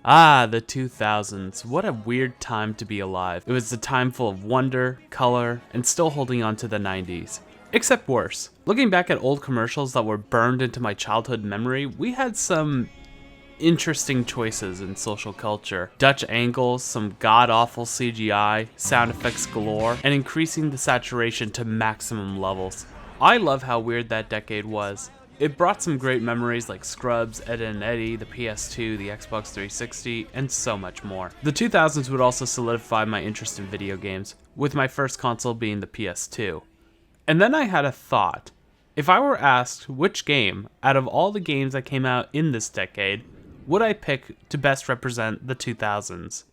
Ah, the 2000s. What a weird time to be alive. It was a time full of wonder, color, and still holding on to the 90s. Except worse. Looking back at old commercials that were burned into my childhood memory, we had some interesting choices in social culture. Dutch angles, some god-awful CGI, sound effects galore, and increasing the saturation to maximum levels. I love how weird that decade was. It brought some great memories like Scrubs, Ed and Eddie, the PS2, the Xbox 360, and so much more. The 2000s would also solidify my interest in video games, with my first console being the PS2. And then I had a thought. If I were asked which game, out of all the games that came out in this decade, would I pick to best represent the 2000s?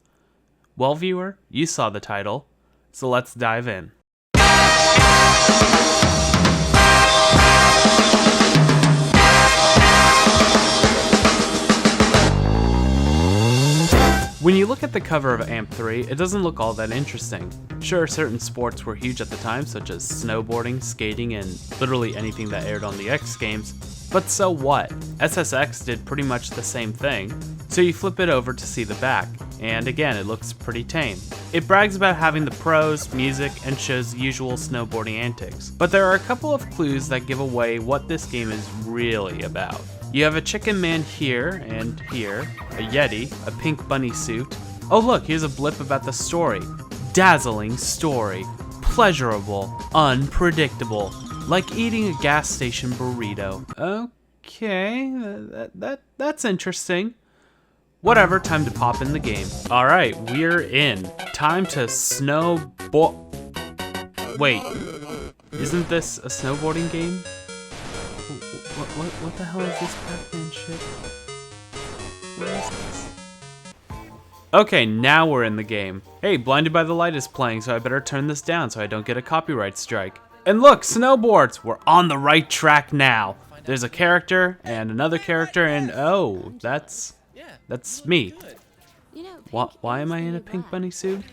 Well, viewer, you saw the title, so let's dive in. When you look at the cover of AMP3, it doesn't look all that interesting. Sure, certain sports were huge at the time, such as snowboarding, skating, and literally anything that aired on the X Games, but so what? SSX did pretty much the same thing, so you flip it over to see the back, and again, it looks pretty tame. It brags about having the pros, music, and shows the usual snowboarding antics, but there are a couple of clues that give away what this game is really about. You have a chicken man here and here, a Yeti, a pink bunny suit. Oh look, here's a blip about the story. Dazzling story. Pleasurable. Unpredictable. Like eating a gas station burrito. Okay, that's interesting. Whatever, time to pop in the game. Alright, we're in. Time to Wait, isn't this a snowboarding game? What the hell is this Pac-Man shit? What is this? Okay, now we're in the game. Hey, Blinded by the Light is playing, so I better turn this down so I don't get a copyright strike. And look, snowboards! We're on the right track now. There's a character, and another character, and oh, that's me. Why am I in a pink bunny suit?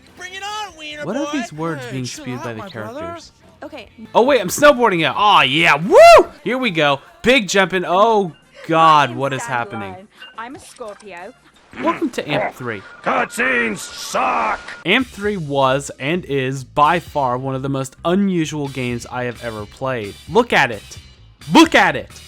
What are these words being spewed by the characters? Okay. Oh wait, I'm snowboarding now. Oh yeah, woo! Here we go. Big jumping. Oh God, what is happening? I'm a Scorpio. Welcome to AMP3. Cutscenes suck! AMP3 was and is by far one of the most unusual games I have ever played. Look at it. Look at it.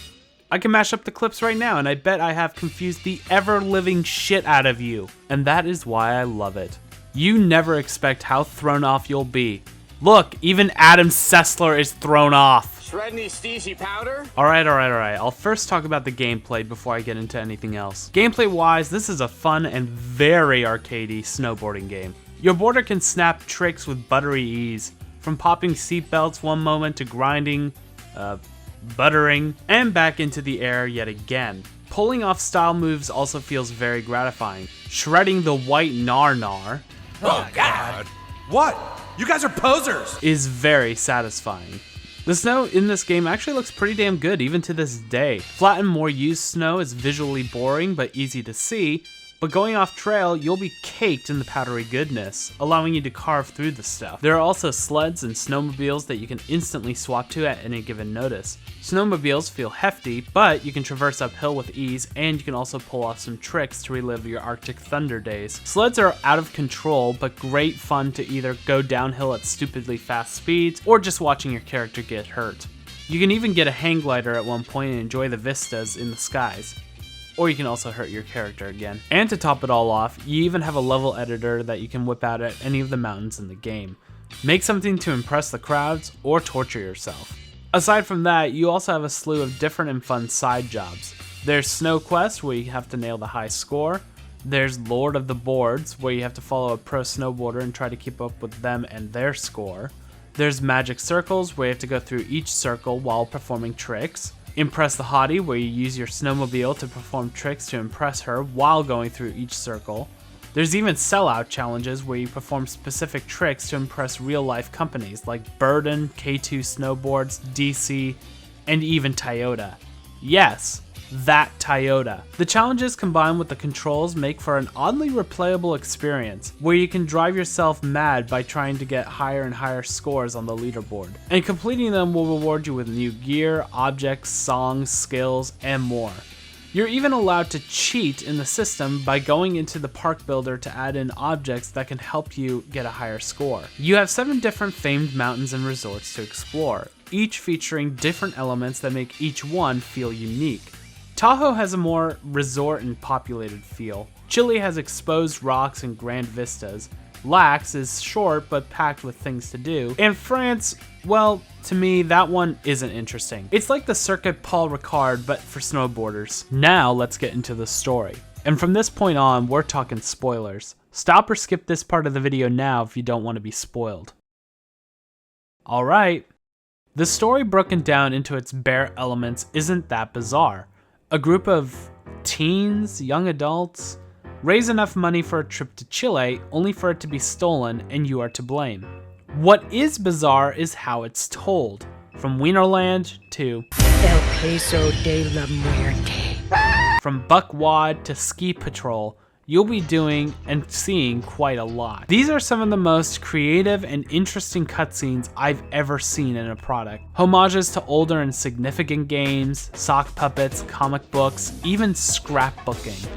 I can mash up the clips right now, and I bet I have confused the ever-living shit out of you. And that is why I love it. You never expect how thrown off you'll be. Look, even Adam Sessler is thrown off. Shredding these steezy powder? Alright. I'll first talk about the gameplay before I get into anything else. Gameplay-wise, this is a fun and very arcadey snowboarding game. Your boarder can snap tricks with buttery ease, from popping seatbelts one moment to grinding, buttering, and back into the air yet again. Pulling off style moves also feels very gratifying. Shredding the white nar Oh God! What? You guys are posers! is very satisfying. The snow in this game actually looks pretty damn good even to this day. Flat and more used snow is visually boring but easy to see, but going off trail, you'll be caked in the powdery goodness, allowing you to carve through the stuff. There are also sleds and snowmobiles that you can instantly swap to at any given notice. Snowmobiles feel hefty, but you can traverse uphill with ease, and you can also pull off some tricks to relive your Arctic Thunder days. Sleds are out of control, but great fun to either go downhill at stupidly fast speeds, or just watching your character get hurt. You can even get a hang glider at one point and enjoy the vistas in the skies. Or you can also hurt your character again. And to top it all off, you even have a level editor that you can whip out at any of the mountains in the game. Make something to impress the crowds, or torture yourself. Aside from that, you also have a slew of different and fun side jobs. There's Snow Quest, where you have to nail the high score. There's Lord of the Boards, where you have to follow a pro snowboarder and try to keep up with them and their score. There's Magic Circles, where you have to go through each circle while performing tricks. Impress the Hottie, where you use your snowmobile to perform tricks to impress her while going through each circle. There's even sellout challenges where you perform specific tricks to impress real-life companies like Burden, K2 Snowboards, DC, and even Toyota. Yes, that Toyota. The challenges combined with the controls make for an oddly replayable experience, where you can drive yourself mad by trying to get higher and higher scores on the leaderboard. And completing them will reward you with new gear, objects, songs, skills, and more. You're even allowed to cheat in the system by going into the park builder to add in objects that can help you get a higher score. You have 7 different famed mountains and resorts to explore, each featuring different elements that make each one feel unique. Tahoe has a more resort and populated feel. Chile has exposed rocks and grand vistas. Lax is short but packed with things to do. And France, well, to me, that one isn't interesting. It's like the Circuit Paul Ricard, but for snowboarders. Now let's get into the story. And from this point on, we're talking spoilers. Stop or skip this part of the video now if you don't want to be spoiled. Alright. The story broken down into its bare elements isn't that bizarre. A group of teens, young adults, raise enough money for a trip to Chile only for it to be stolen and you are to blame. What is bizarre is how it's told, from Wienerland to El Peso de la Muerte. From Buckwad to Ski Patrol, you'll be doing and seeing quite a lot. These are some of the most creative and interesting cutscenes I've ever seen in a product. Homages to older and significant games, sock puppets, comic books, even scrapbooking.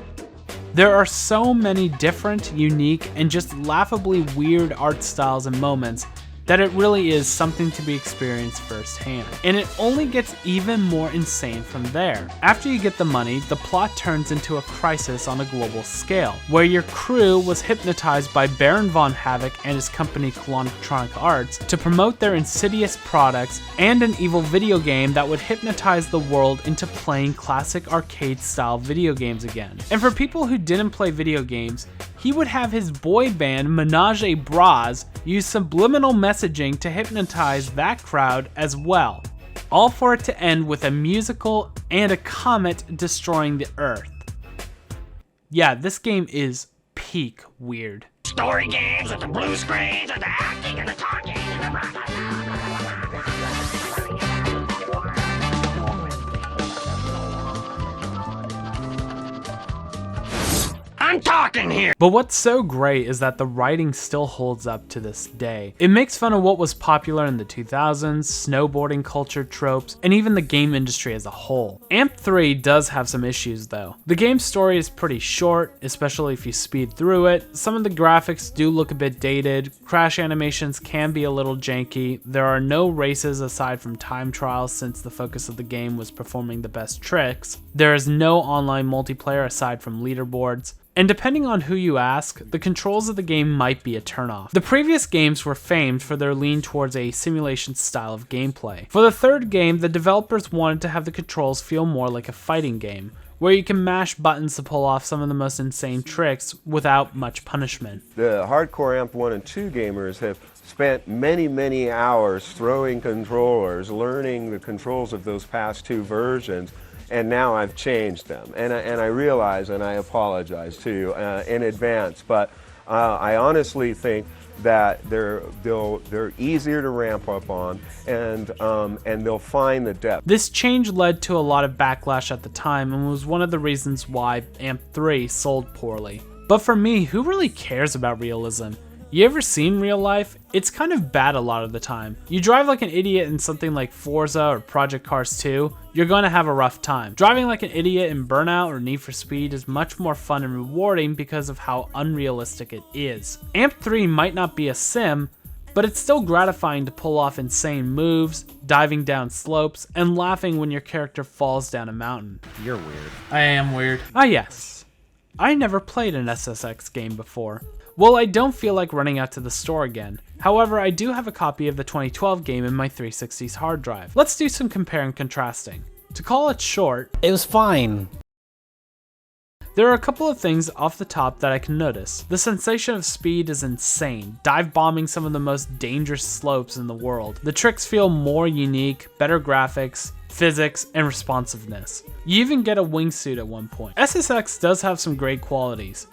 There are so many different, unique, and just laughably weird art styles and moments that it really is something to be experienced firsthand. And it only gets even more insane from there. After you get the money, the plot turns into a crisis on a global scale, where your crew was hypnotized by Baron von Havok and his company Klonitronic Arts to promote their insidious products and an evil video game that would hypnotize the world into playing classic arcade-style video games again. And for people who didn't play video games, he would have his boy band Menage Brahs use subliminal messaging to hypnotize that crowd as well. All for it to end with a musical and a comet destroying the Earth. Yeah, this game is peak weird. Story games with the blue screens and the acting and the talking and the... I'm talking here! But what's so great is that the writing still holds up to this day. It makes fun of what was popular in the 2000s, snowboarding culture tropes, and even the game industry as a whole. AMP3 does have some issues though. The game's story is pretty short, especially if you speed through it. Some of the graphics do look a bit dated, crash animations can be a little janky, there are no races aside from time trials since the focus of the game was performing the best tricks, there is no online multiplayer aside from leaderboards, and depending on who you ask, the controls of the game might be a turnoff. The previous games were famed for their lean towards a simulation style of gameplay. For the third game, the developers wanted to have the controls feel more like a fighting game, where you can mash buttons to pull off some of the most insane tricks without much punishment. The hardcore AMP 1 and 2 gamers have spent many hours throwing controllers, learning the controls of those past 2 versions, and now I've changed them, and I realize and I apologize to you in advance, but I honestly think that they're easier to ramp up on, and they'll find the depth. This change led to a lot of backlash at the time and was one of the reasons why AMP3 sold poorly. But for me, who really cares about realism? You ever seen real life? It's kind of bad a lot of the time. You drive like an idiot in something like Forza or Project Cars 2, you're going to have a rough time. Driving like an idiot in Burnout or Need for Speed is much more fun and rewarding because of how unrealistic it is. AMP3 might not be a sim, but it's still gratifying to pull off insane moves, diving down slopes, and laughing when your character falls down a mountain. You're weird. I am weird. Ah yes. I never played an SSX game before. Well, I don't feel like running out to the store again. However, I do have a copy of the 2012 game in my 360's hard drive. Let's do some compare and contrasting. To call it short, it was fine. There are a couple of things off the top that I can notice. The sensation of speed is insane, dive bombing some of the most dangerous slopes in the world. The tricks feel more unique, better graphics, physics, and responsiveness. You even get a wingsuit at one point. SSX does have some great qualities.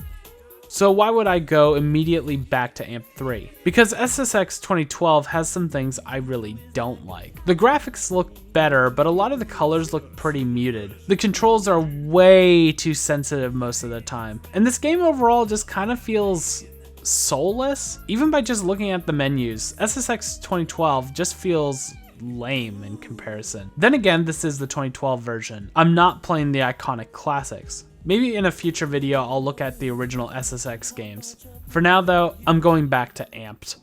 So why would I go immediately back to AMP3? Because SSX 2012 has some things I really don't like. The graphics look better, but a lot of the colors look pretty muted. The controls are way too sensitive most of the time. And this game overall just kind of feels soulless. Even by just looking at the menus, SSX 2012 just feels lame in comparison. Then again, this is the 2012 version. I'm not playing the iconic classics. Maybe in a future video I'll look at the original SSX games. For now though, I'm going back to Amped.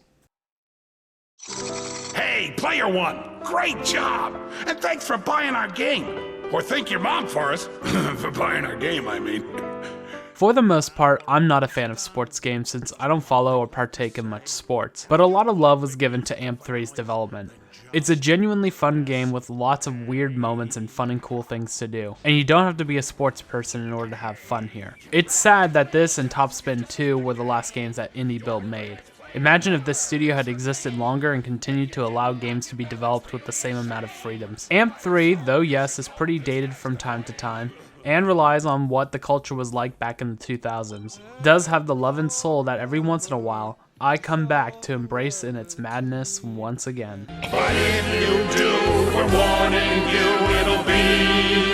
Hey, player one, great job! And thanks for buying our game. Or thank your mom for us. For buying our game, I mean. For the most part, I'm not a fan of sports games since I don't follow or partake in much sports, but a lot of love was given to Amp 3's development. It's a genuinely fun game with lots of weird moments and fun and cool things to do, and you don't have to be a sports person in order to have fun here. It's sad that this and Top Spin 2 were the last games that Indie Built made. Imagine if this studio had existed longer and continued to allow games to be developed with the same amount of freedoms. Amp 3, though yes, is pretty dated from time to time, and relies on what the culture was like back in the 2000s, does have the love and soul that every once in a while, I come back to embrace in its madness once again. But if you do, we're warning you, it'll be